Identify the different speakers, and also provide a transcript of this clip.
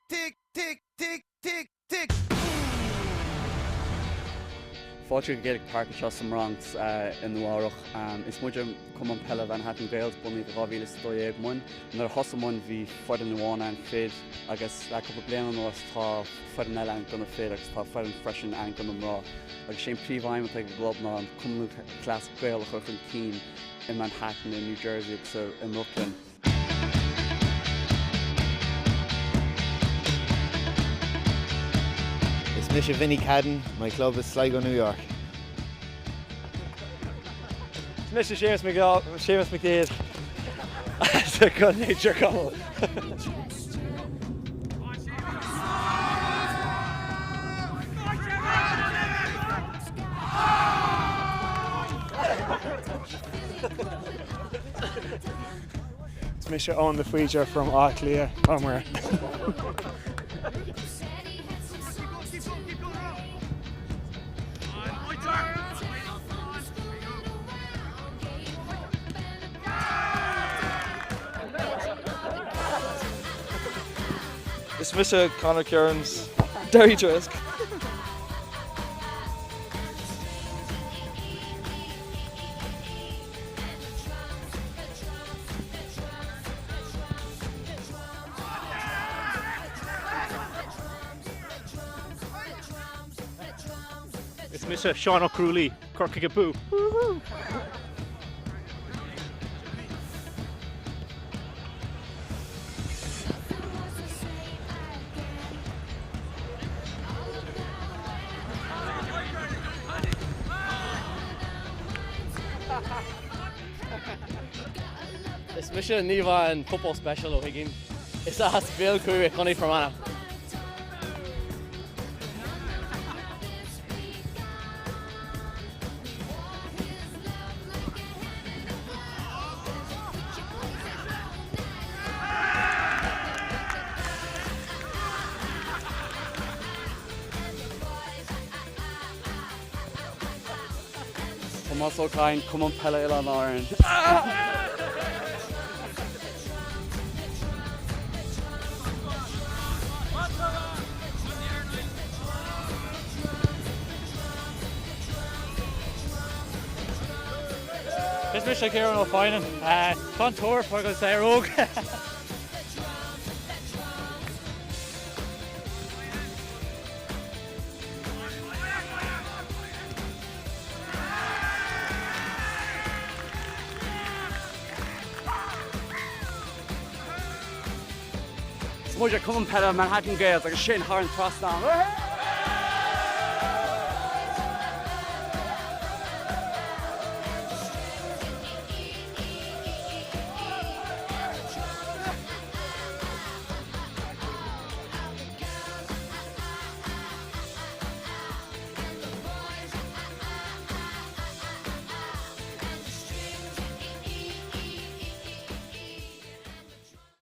Speaker 1: tick, tick, tick, tick, tick.
Speaker 2: Fáilte Gaelic Park seo sam rangs in Nuárach. Is muidir cum an pelle van hat an Gaels bunny bhile stoi mun. Nar hosamon hí fud an nuáin an féd agus le go blian an was tá fud an eile gona féd agus tá fud an freisin an gona mrá. Agus sé príomhhaim ag glob ná an cumú clás Gaelach ar chun cín in Manhattan in New Jersey agus in Brooklyn.
Speaker 3: It's Misha Vinnie Cadden, my club is Sligo, New York.
Speaker 4: It's Mr. Seamus McDade. It's a good nature couple.
Speaker 5: It's Mr. Owen the Feature from Auckland, somewhere.
Speaker 4: It's Mr. Conor Kearns, Derry Trask.
Speaker 6: It's Mr. Sean O'Crooley, Corkagaboo.
Speaker 7: It's Misha Neva and football special O'Higgins. It's a Bill Curry Connie Fermanagh.
Speaker 2: Tomás O'Kine, cum an pelle ile an áireann.
Speaker 6: It's Mr. Kieran O'Finen. Contour, for going to say rogue.
Speaker 2: Muidir cum an pelle Manhattan Gaels agus sin thar an trasán.